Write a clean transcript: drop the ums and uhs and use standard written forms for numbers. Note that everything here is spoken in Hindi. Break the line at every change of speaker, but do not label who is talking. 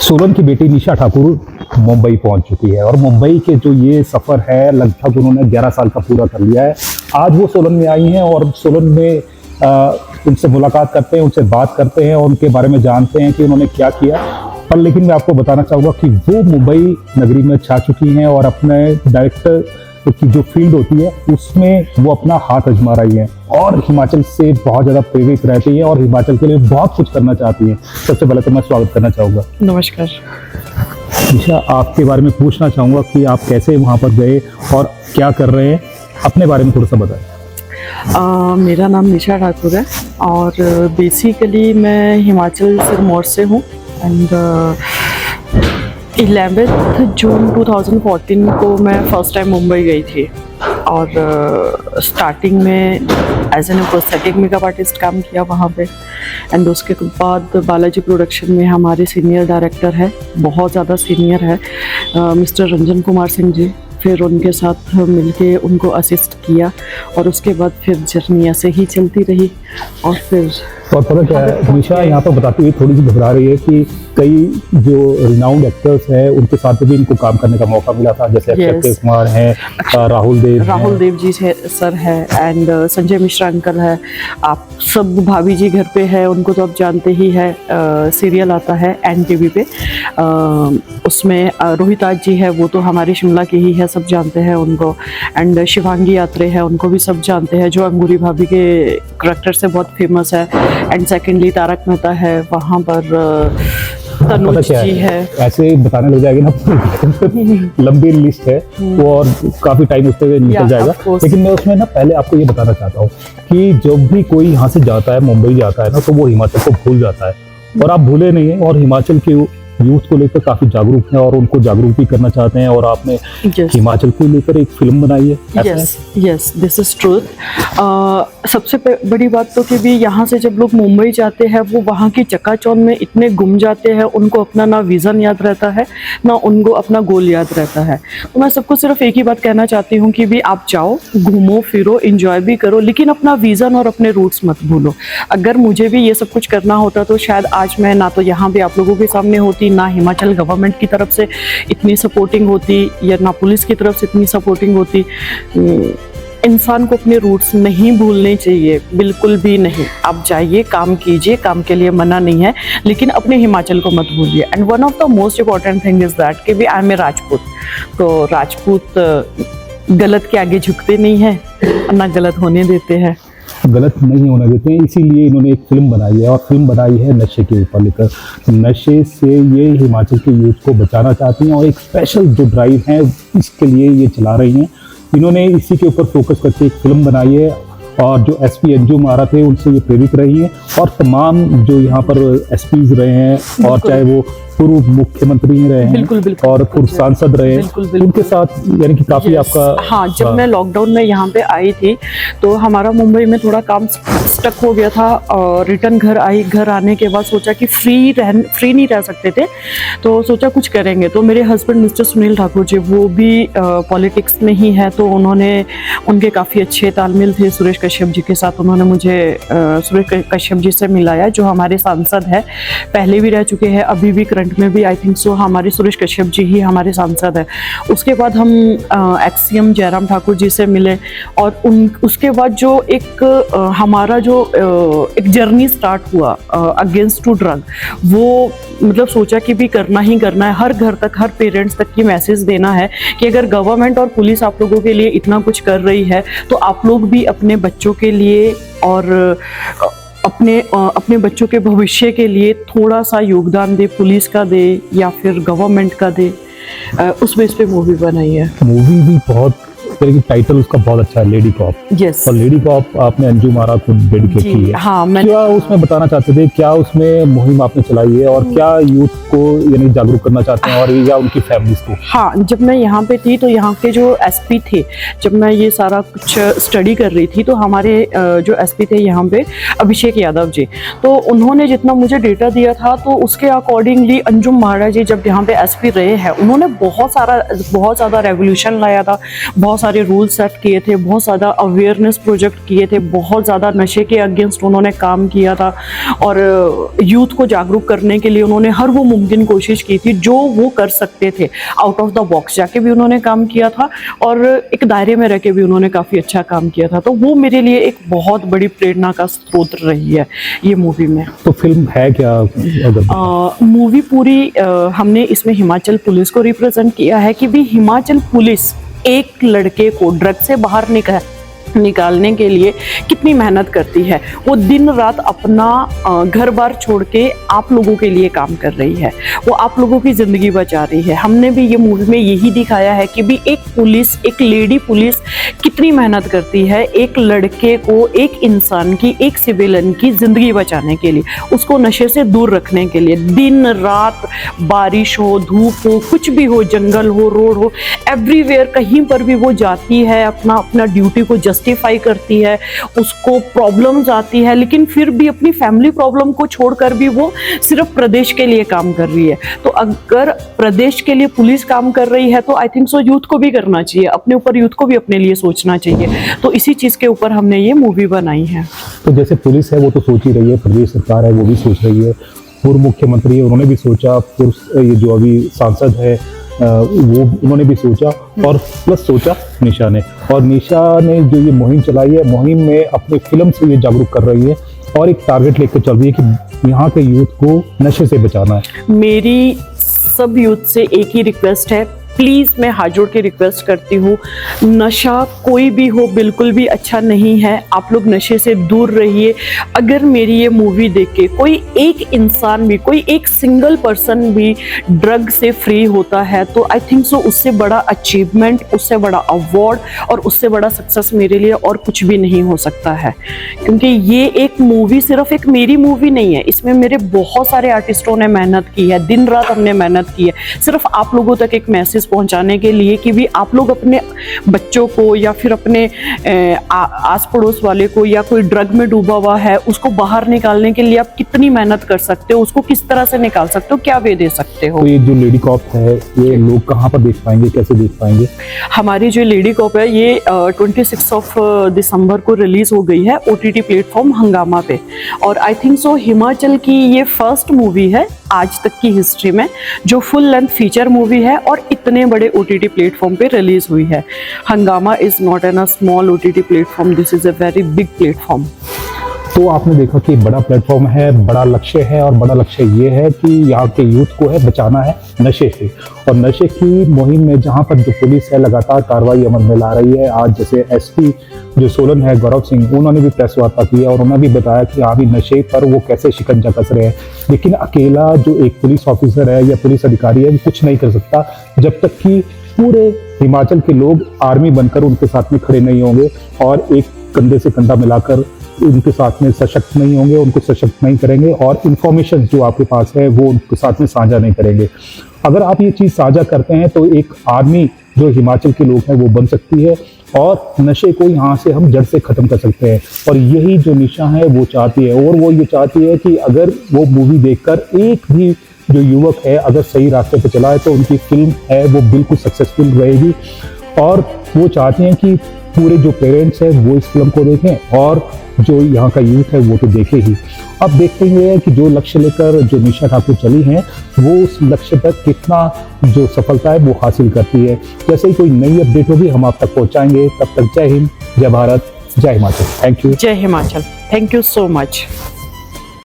सोलन की बेटी निशा ठाकुर मुंबई पहुंच चुकी है और मुंबई के जो ये सफ़र है लगभग उन्होंने 11 साल का पूरा कर लिया है। आज वो सोलन में आई हैं और सोलन में उनसे मुलाकात करते हैं, उनसे बात करते हैं और उनके बारे में जानते हैं कि उन्होंने क्या किया। पर लेकिन मैं आपको बताना चाहूँगा कि वो मुंबई नगरी में छा चुकी हैं और अपने डायरेक्टर की जो फील्ड होती है उसमें वो अपना हाथ आजमा रही हैं और हिमाचल से बहुत ज़्यादा प्रेरित रहती हैं और हिमाचल के लिए बहुत कुछ करना चाहती हैं। सबसे पहले तो मैं स्वागत करना चाहूँगा।
नमस्कार।
निशा, आपके बारे में पूछना चाहूँगा कि आप कैसे वहाँ पर गए और क्या कर रहे हैं, अपने बारे में थोड़ा सा बताएं।
मेरा नाम निशा ठाकुर है और बेसिकली मैं हिमाचल सिरमौर से हूँ एंड 11 जून 2014 को मैं फर्स्ट टाइम मुंबई गई थी और स्टार्टिंग में as an prosthetic makeup artist काम किया वहाँ पे एंड उसके बाद बालाजी प्रोडक्शन में हमारे सीनियर डायरेक्टर है, बहुत ज़्यादा सीनियर है, मिस्टर रंजन कुमार सिंह जी। फिर उनके साथ मिलके उनको असिस्ट किया और उसके बाद फिर जर्नी ऐसे ही चलती रही और फिर
और पता क्या है, निशा यहाँ पर बताती हुई थोड़ी सी घबरा रही है कि कई जो रिनाउंड एक्टर्स हैं उनके साथ भी इनको काम करने का मौका मिला था, जैसे अक्षय कुमार हैं, राहुल देव
जी सर है एंड संजय मिश्रा अंकल है। आप सब भाभी जी घर पे है, उनको तो आप जानते ही है। सीरियल आता है NTV पे, उसमें रोहिताज जी है, वो तो हमारी शिमला के ही है, सब जानते हैं उनको। एंड शिवांगी यात्रे है, उनको भी सब जानते हैं, जो अंगूरी भाभी के करैक्टर से बहुत फेमस है। एंड सेकेंडली तारक मेहता है, वहाँ पर तनुज जी है।
ऐसे बताने लग जाएगी ना लंबी लिस्ट है वो और काफी टाइम उस पर निकल जाएगा, लेकिन मैं उसमें ना पहले आपको ये बताना चाहता हूँ कि जब भी कोई यहाँ से जाता है, मुंबई जाता है ना, तो वो हिमाचल को भूल जाता है और आप भूले नहीं हैं और हिमाचल के यूथ को लेकर काफी जागरूक हैं और उनको जागरूक भी करना चाहते हैं और आपने हिमाचल को लेकर एक फिल्म बनाई है।
Yes, this is truth. सबसे बड़ी बात तो कि भी यहाँ से जब लोग मुंबई जाते हैं वो वहाँ की चकाचौंध में इतने गुम जाते हैं, उनको अपना ना विज़न याद रहता है ना उनको अपना गोल याद रहता है। तो मैं सबको सिर्फ एक ही बात कहना चाहती हूँ कि भी आप जाओ, घूमो फिरो, इंजॉय भी करो, लेकिन अपना विज़न और अपने रूट्स मत भूलो। अगर मुझे भी ये सब कुछ करना होता तो शायद आज मैं ना तो यहाँ पे आप लोगों के सामने होती, ना हिमाचल गवर्नमेंट की तरफ से इतनी सपोर्टिंग होती या ना पुलिस की तरफ से इतनी सपोर्टिंग होती। इंसान को अपने रूट्स नहीं भूलने चाहिए, बिल्कुल भी नहीं। आप जाइए, काम कीजिए, काम के लिए मना नहीं है, लेकिन अपने हिमाचल को मत भूलिए। And one of the most important thing is that कि भी आई एम ए राजपूत, तो राजपूत गलत के आगे झुकते नहीं है, ना गलत होने देते हैं,
गलत नहीं होने देते हैं। इसीलिए इन्होंने एक फिल्म बनाई है और फिल्म बनाई है नशे के ऊपर लेकर। नशे से ये हिमाचल के यूथ को बचाना चाहती हैं और एक स्पेशल जो ड्राइव है इसके लिए ये चला रही हैं। इन्होंने इसी के ऊपर फोकस करके एक फिल्म बनाई है और जो SP अंजू मारा थे उनसे ये प्रेरित रही हैं और तमाम जो यहाँ पर SPs रहे हैं और चाहे वो पूर्व मुख्यमंत्री रहे हैं और पूर्व सांसद रहे हैं, उनके साथ यानी कि काफी आपका।
हाँ, जब मैं लॉकडाउन में यहाँ पे आई थी तो हमारा मुंबई में थोड़ा काम स्टक हो गया था और रिटर्न घर आने के बाद सोचा कि फ्री नहीं रह सकते थे, तो सोचा कुछ करेंगे। तो मेरे हस्बैंड मिस्टर सुनील ठाकुर जी, वो भी पॉलिटिक्स में ही है, तो उनके काफ़ी अच्छे तालमेल थे सुरेश कश्यप जी के साथ। उन्होंने मुझे सुरेश कश्यप जी से मिलाया, जो हमारे सांसद है, पहले भी रह चुके हैं, अभी भी करंट में भी आई थिंक सो हमारे सुरेश कश्यप जी ही हमारे सांसद है। उसके बाद हम XCM जयराम ठाकुर जी से मिले और उसके बाद जो एक हमारा जो एक जर्नी स्टार्ट हुआ अगेंस्ट टू ड्रग, वो मतलब सोचा कि भी करना ही करना है, हर घर तक, हर पेरेंट्स तक ये मैसेज देना है कि अगर गवर्नमेंट और पुलिस आप लोगों के लिए इतना कुछ कर रही है तो आप लोग भी अपने बच्चों के लिए और अपने बच्चों के भविष्य के लिए थोड़ा सा योगदान दे, पुलिस का दे या फिर गवर्नमेंट का दे। उस बेस पे मूवी बनाई है।
मूवी भी बहुत टाइटल उसका बहुत अच्छा है, लेडी कॉप।
यस,
और लेडी कॉप आपने अंजू मारा को डेडिकेट की है।
हाँ,
क्या उसमें बताना चाहते थे, क्या उसमें मुहिम आपने चलाई है और क्या यूथ को यानी जागरूक करना चाहते हैं और या उनकी फैमिलीज को?
हाँ, जब मैं यहाँ पे थी तो यहाँ के जो SP थे, जब मैं ये सारा कुछ स्टडी कर रही थी तो हमारे जो SP थे यहाँ पे अभिषेक यादव जी, तो उन्होंने जितना मुझे डेटा दिया था तो उसके अकॉर्डिंगली अंजुम महाराज जी जब यहाँ पे SP रहे हैं, उन्होंने बहुत ज़्यादा रेवोल्यूशन लाया था, बहुत सारे रूल सेट किए थे, बहुत ज़्यादा अवेयरनेस प्रोजेक्ट किए थे, बहुत ज़्यादा नशे के अगेंस्ट उन्होंने काम किया था और यूथ को जागरूक करने के लिए उन्होंने हर वो मुमकिन कोशिश की थी जो वो कर सकते थे। आउट ऑफ द बॉक्स जाके भी उन्होंने काम किया था और एक दायरे में रह के भी उन्होंने काफ़ी अच्छा काम किया था। तो वो मेरे लिए एक बहुत बड़ी प्रेरणा का स्रोत रही है ये मूवी में।
तो फिल्म है क्या? अगर
मूवी पूरी हमने इसमें हिमाचल पुलिस को रिप्रेजेंट किया है कि भी हिमाचल पुलिस एक लड़के को ड्रग से बाहर निकालने के लिए कितनी मेहनत करती है। वो दिन रात अपना घर बार छोड़ के आप लोगों के लिए काम कर रही है, वो आप लोगों की ज़िंदगी बचा रही है। हमने भी ये मूवी में यही दिखाया है कि भी एक पुलिस, एक लेडी पुलिस कितनी मेहनत करती है एक लड़के को, एक इंसान की, एक सिविलियन की ज़िंदगी बचाने के लिए, उसको नशे से दूर रखने के लिए। दिन रात, बारिश हो, धूप हो, कुछ भी हो, जंगल हो, रोड हो, एवरीवेयर कहीं पर भी वो जाती है, अपना ड्यूटी को जस्टिफाई करती है। उसको प्रॉब्लम्स आती है लेकिन फिर भी अपनी फैमिली प्रॉब्लम को छोड़कर भी वो सिर्फ प्रदेश के लिए काम कर रही है। तो अगर प्रदेश के लिए पुलिस काम कर रही है तो आई थिंक सो यूथ को भी करना चाहिए, अपने ऊपर यूथ को भी अपने लिए सोचना चाहिए। तो इसी चीज़ के ऊपर हमने ये मूवी बनाई है।
तो जैसे पुलिस है वो तो सोच ही रही है, प्रदेश सरकार है वो भी सोच रही है, पूर्व मुख्यमंत्री है उन्होंने भी सोचा, ये जो अभी सांसद है वो उन्होंने भी सोचा, और प्लस सोचा निशा ने। और निशा ने जो ये मुहिम चलाई है, मुहिम में अपनी फिल्म से ये जागरूक कर रही है और एक टारगेट लेकर चल रही है कि यहाँ के यूथ को नशे से बचाना है।
मेरी सब यूथ से एक ही रिक्वेस्ट है, प्लीज़ मैं हाथ जोड़ के रिक्वेस्ट करती हूँ, नशा कोई भी हो बिल्कुल भी अच्छा नहीं है। आप लोग नशे से दूर रहिए। अगर मेरी ये मूवी देख के कोई एक इंसान भी, कोई एक सिंगल पर्सन भी ड्रग से फ्री होता है तो आई थिंक सो उससे बड़ा अचीवमेंट, उससे बड़ा अवार्ड और उससे बड़ा सक्सेस मेरे लिए और कुछ भी नहीं हो सकता है। क्योंकि ये एक मूवी सिर्फ एक मेरी मूवी नहीं है, इसमें मेरे बहुत सारे आर्टिस्टों ने मेहनत की है, दिन रात हमने मेहनत की है सिर्फ आप लोगों तक एक मैसेज पहुंचाने के लिए कि भी आप लोग अपने बच्चों को या फिर अपने आस पड़ोस वाले को या कोई ड्रग में डूबा हुआ है उसको बाहर निकालने के लिए आप कितनी मेहनत कर सकते हो, उसको किस तरह से निकाल सकते हो, क्या वे दे सकते हो।
तो ये जो लेडी कॉप है ये लोग कहाँ पर देख पाएंगे, कैसे देख पाएंगे?
हमारी जो लेडी कॉप है ये 26 ऑफ दिसंबर को रिलीज हो गई है OTT प्लेटफॉर्म हंगामा पे। और आई थिंक सो हिमाचल की ये फर्स्ट मूवी है आज तक की हिस्ट्री में जो फुल लेंथ फीचर मूवी है और इतने बड़े OTT प्लेटफॉर्म पे रिलीज हुई है। हंगामा is not an a small OTT platform, this is a very big platform.
तो आपने देखा कि बड़ा प्लेटफॉर्म है, बड़ा लक्ष्य है, और बड़ा लक्ष्य ये है कि यहाँ के यूथ को है बचाना है नशे से। और नशे की मुहिम में जहाँ पर जो पुलिस है लगातार कार्रवाई अमल में ला रही है। आज जैसे SP जो सोलन है गौरव सिंह, उन्होंने भी प्रेस वार्ता की है और उन्होंने भी बताया कि अभी नशे पर वो कैसे शिकंजा कस रहे हैं। लेकिन अकेला जो एक पुलिस ऑफिसर है या पुलिस अधिकारी है वो कुछ नहीं कर सकता जब तक कि पूरे हिमाचल के लोग आर्मी बनकर उनके साथ में खड़े नहीं होंगे और एक कंधे से कंधा मिलाकर उनके साथ में सशक्त नहीं होंगे, उनको सशक्त नहीं करेंगे और इंफॉर्मेशन जो आपके पास है वो उनके साथ में साझा नहीं करेंगे। अगर आप ये चीज़ साझा करते हैं तो एक आर्मी जो हिमाचल के लोग हैं वो बन सकती है और नशे को यहाँ से हम जड़ से ख़त्म कर सकते हैं। और यही जो निशा है वो चाहती है, और वो ये चाहती है कि अगर वो मूवी देखकर एक भी जो युवक है अगर सही रास्ते पे चला है तो उनकी फिल्म है वो बिल्कुल सक्सेसफुल रहेगी। और वो चाहती हैं कि पूरे जो पेरेंट्स हैं वो इस फिल्म को देखें और जो यहाँ का यूथ है वो तो देखे ही। अब देखते हुए कि जो लक्ष्य लेकर जो निशा ठाकुर चली हैं वो उस लक्ष्य तक कितना जो सफलता है वो हासिल करती है। जैसे ही कोई नई अपडेट होगी हम आप तक पहुँचाएंगे। तब तक जय हिंद, जय भारत, जय हिमाचल। Thank you.
जय Himachal, thank you so much.